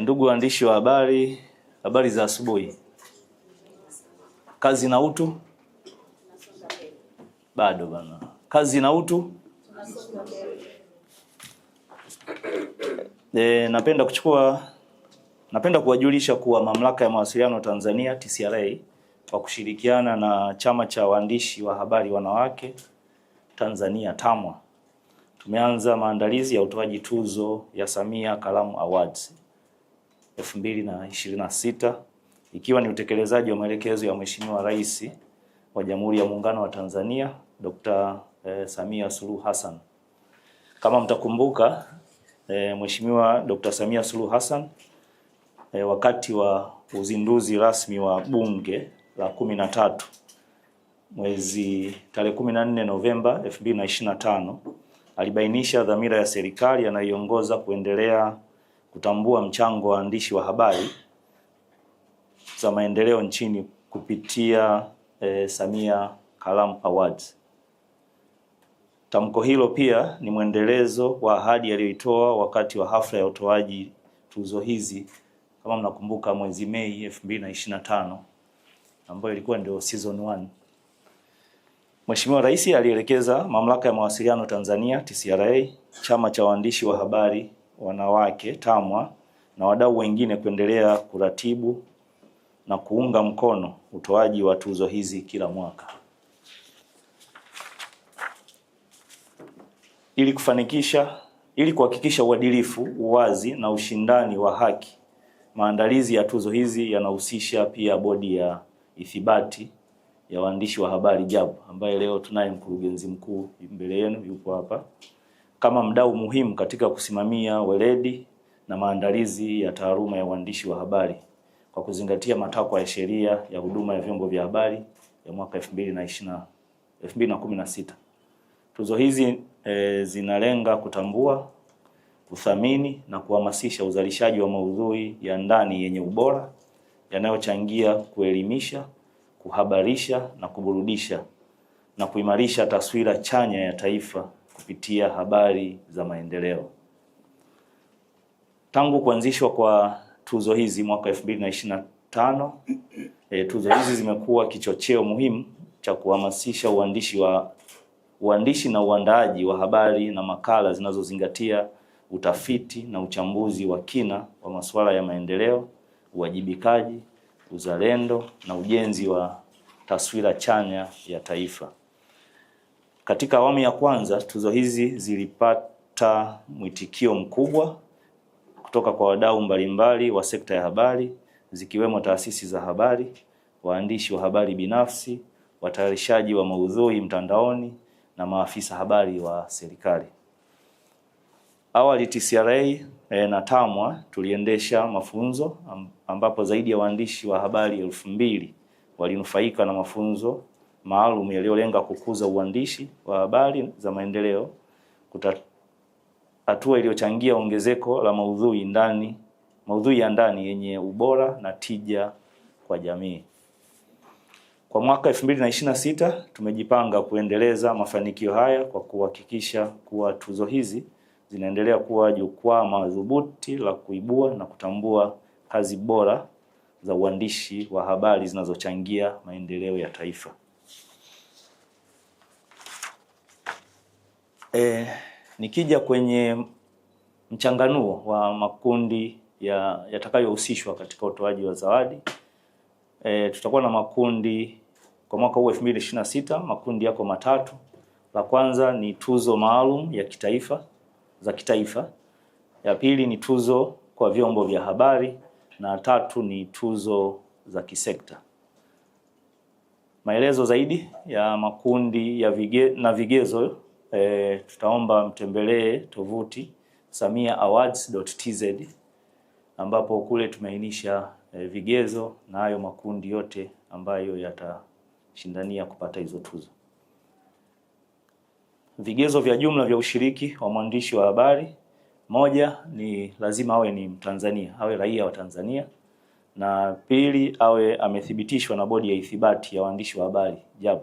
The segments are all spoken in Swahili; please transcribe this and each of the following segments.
Ndugu waandishi wa habari, habari za asubuhi. Kazi na utu? Bado bana. Kazi na utu? Napenda kuwajulisha kuwa Mamlaka ya Mawasiliano Tanzania TCRA kwa kushirikiana na Chama cha Waandishi wa Habari Wanawake Tanzania TAMWA tumeanza maandalizi ya utoaji tuzo ya Samia Kalamu Awards 2026 ikiwa ni utekelezaji wa maelekezo ya Mheshimiwa Rais wa Jamhuri ya Muungano wa Tanzania Dr. Samia Suluhu Hassan. Kama mtakumbuka, Mheshimiwa Dr. Samia Suluhu Hassan wakati wa uzinduzi rasmi wa Bunge la 13 tarehe 14 Novemba 2025 alibainisha dhamira ya serikali anayoongoza kuendelea kutambua mchango wa waandishi wa habari za maendeleo nchini kupitia Samia Kalamu Awards. Tamko hilo pia ni mwendelezo wa ahadi aliyoitoa wakati wa hafla ya utoaji tuzo hizi, kama mnakumbuka, mwezi Mei 2025 ambayo ilikuwa ndio season 1. Mheshimiwa Rais alielekeza Mamlaka ya Mawasiliano Tanzania TCRA, Chama cha Waandishi wa Habari Wanawake TAMWA na wadau wengine kuendelea kuratibu na kuunga mkono utoaji wa tuzo hizi kila mwaka. Ili kuhakikisha uadilifu, uwazi na ushindani wa haki, maandalizi ya tuzo hizi yanahusisha pia bodi ya ithibati ya waandishi wa habari JAB, ambaye leo tunaye mkurugenzi mkuu mbele yenu, yupo hapa, kama mdau muhimu katika kusimamia weledi na maandalizi ya taaluma ya uandishi wa habari kwa kuzingatia matakwa ya sheria ya huduma ya vyombo vya habari ya mwaka 2016. Tuzo hizi zinalenga kutambua, kuthamini na kuhamasisha uzalishaji wa maudhui ya ndani yenye ubora yanayochangia kuelimisha, kuhabarisha na kuburudisha na kuimarisha taswira chanya ya taifa kupitia habari za maendeleo. Tangu kuanzishwa kwa tuzo hizi mwaka 2025, tuzo hizi zimekuwa kichocheo muhimu cha kuhamasisha uandishi na uandaaji wa habari na makala zinazozingatia utafiti na uchambuzi wa kina wa masuala ya maendeleo, uwajibikaji, uzalendo na ujenzi wa taswira chanya ya taifa. Katika awamu ya kwanza, tuzo hizi zilipata mwitikio mkubwa kutoka kwa wadau mbalimbali wa sekta ya habari, zikiwemo taasisi za habari, waandishi wa habari binafsi, watayarishaji wa maudhui mtandaoni na maafisa habari wa serikali. Awali TCRA na TAMWA tuliendesha mafunzo ambapo zaidi ya waandishi wa habari 2000 walinufaika na mafunzo maalum yaliyolenga kukuza uandishi wa habari za maendeleo, hatua iliyochangia ongezeko la maudhui ya ndani yenye ubora na tija kwa jamii. Kwa mwaka 2026 tumejipanga kuendeleza mafanikio haya kwa kuhakikisha kuwa tuzo hizi zinaendelea kuwa jukwaa madhubuti la kuibua na kutambua kazi bora za uandishi wa habari zinazochangia maendeleo ya taifa. Nikija kwenye mchanganuo wa makundi yatakayohusishwa katika utoaji wa zawadi, tutakuwa na makundi kwa mwaka huu 2026. Makundi yako matatu. La kwanza ni tuzo maalum ya kitaifa. Ya pili ni tuzo kwa vyombo vya habari, na tatu ni tuzo za kisekta. Maelezo zaidi ya makundi na vigezo, tutaomba mtembelee tovuti samiaawards.tz, ambapo kule tumeainisha vigezo na hayo makundi yote ambayo yatashindania kupata hizo tuzo. Vigezo vya jumla vya ushiriki wa mwandishi wa habari: moja, ni lazima awe ni Mtanzania, awe raia wa Tanzania, na pili, awe amethibitishwa na bodi ya ithibati ya waandishi wa habari JAB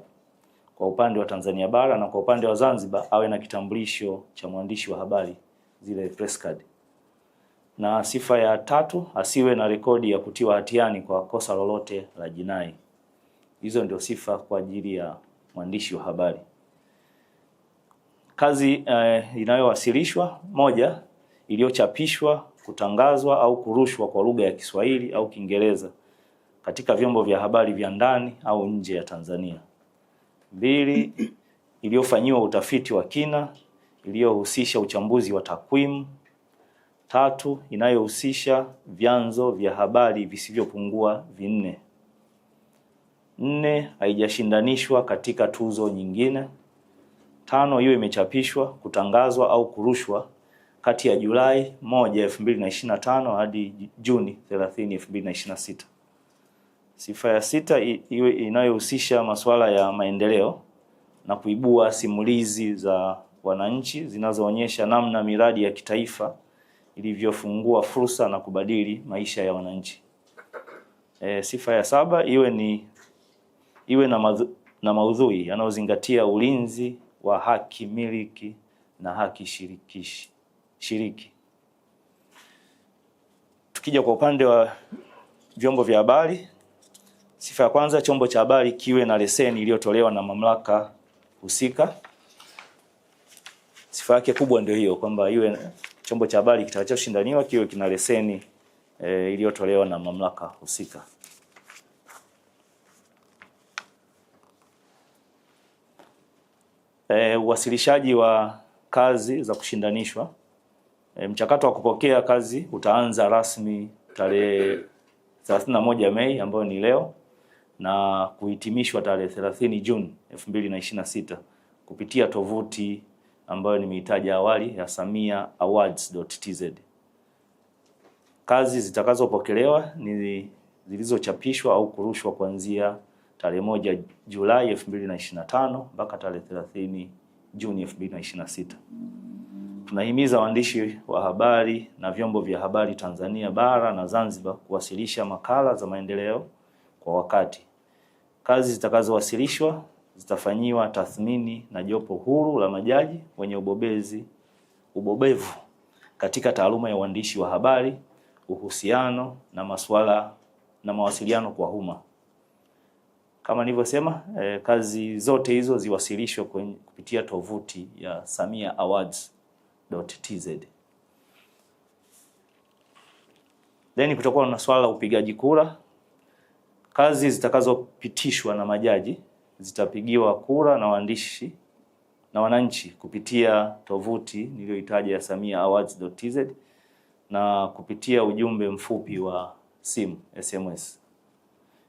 kwa upande wa Tanzania bara, na kwa upande wa Zanzibar awe na kitambulisho cha mwandishi wa habari, zile press card. Na sifa ya tatu, asiwe na rekodi ya kutiwa hatiani kwa kosa lolote la jinai. Hizo ndio sifa kwa ajili ya mwandishi wa habari. Kazi inayowasilishwa: moja, iliyochapishwa, kutangazwa au kurushwa kwa lugha ya Kiswahili au Kiingereza katika vyombo vya habari vya ndani au nje ya Tanzania. Mbili, iliyofanyiwa utafiti wa kina, iliyohusisha uchambuzi wa takwimu. Tatu, inayohusisha vyanzo vya habari visivyopungua 4. 4, haijashindanishwa katika tuzo nyingine. 5, hiyo imechapishwa, kutangazwa au kurushwa kati ya Julai 1, 2025 hadi Juni 30, 2026. Sifa ya 6, iwe inayohusisha masuala ya maendeleo na kuibua simulizi za wananchi zinazoonyesha namna miradi ya kitaifa ilivyofungua fursa na kubadili maisha ya wananchi. Sifa ya 7, iwe na maudhui yanayozingatia ulinzi wa haki miliki na haki shiriki. Tukija kwa upande wa vyombo vya habari, sifa ya kwanza, chombo cha habari kiwe na leseni iliyotolewa na mamlaka husika. Sifa yake kubwa ndio hiyo, kwamba iwe chombo cha habari kitakachoshindaniwa kiwe kina leseni iliyotolewa na mamlaka husika. Uwasilishaji wa kazi za kushindanishwa. Mchakato wa kupokea kazi utaanza rasmi tarehe 31 Mei ambayo ni leo, na kuhitimishwa tarehe 30 Juni 2026 kupitia tovuti ambayo nimeitaja awali ya samiaawards.tz. Kazi zitakazopokelewa ni zilizochapishwa au kurushwa kuanzia tarehe 1 Julai 2025 mpaka tarehe 30 Juni 2026. Tunahimiza waandishi wa habari na vyombo vya habari Tanzania bara na Zanzibar kuwasilisha makala za maendeleo kwa wakati. Kazi zitakazowasilishwa zitafanyiwa tathmini na jopo huru la majaji wenye ubobevu katika taaluma ya uandishi wa habari, uhusiano na masuala na mawasiliano kwa umma. Kama nilivyosema, kazi zote hizo ziwasilishwe kupitia tovuti ya samiaawards.tz. Then kutakuwa na swala la upigaji kura. Kazi zitakazopitishwa na majaji zitapigiwa kura na waandishi na wananchi kupitia tovuti niliyoitaja ya samiaawards.tz na kupitia ujumbe mfupi wa simu SMS,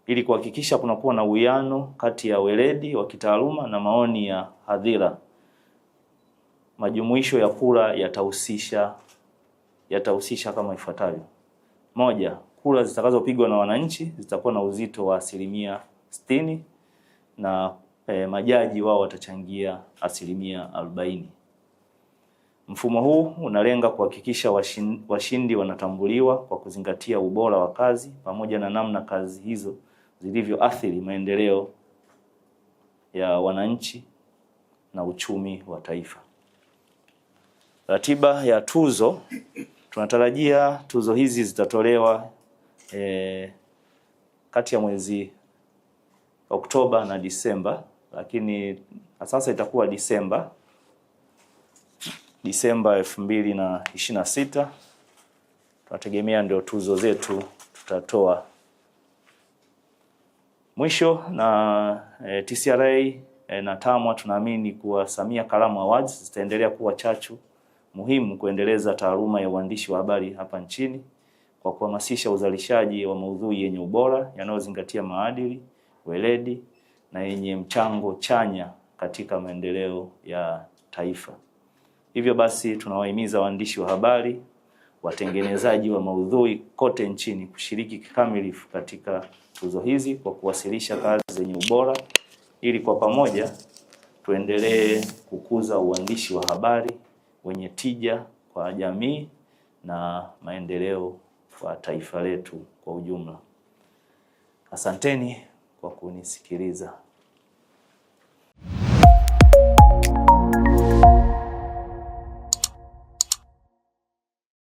ili kuhakikisha kunakuwa na uwiano kati ya weledi wa kitaaluma na maoni ya hadhira. Majumuisho ya kura yatahusisha kama ifuatavyo: moja, kura zitakazopigwa na wananchi zitakuwa na uzito wa 60% na majaji wao watachangia 40%. Mfumo huu unalenga kuhakikisha washindi wanatambuliwa kwa kuzingatia ubora wa kazi pamoja na namna kazi hizo zilivyoathiri maendeleo ya wananchi na uchumi wa taifa. Ratiba ya tuzo: tunatarajia tuzo hizi zitatolewa kati ya mwezi Oktoba na Disemba, lakini sasa itakuwa Disemba 2026. Tunategemea ndio tuzo zetu tutatoa. Mwisho, na TCRA na TAMWA tunaamini kuwa Samia Kalamu Awards zitaendelea kuwa chachu muhimu kuendeleza taaluma ya uandishi wa habari hapa nchini kwa kuhamasisha uzalishaji wa maudhui yenye ubora yanayozingatia maadili, weledi na yenye mchango chanya katika maendeleo ya taifa. Hivyo basi tunawahimiza waandishi wa habari, watengenezaji wa maudhui kote nchini kushiriki kikamilifu katika tuzo hizi kwa kuwasilisha kazi zenye ubora, ili kwa pamoja tuendelee kukuza uandishi wa habari wenye tija kwa jamii na maendeleo kwa taifa letu kwa ujumla. Asanteni kwa kunisikiliza.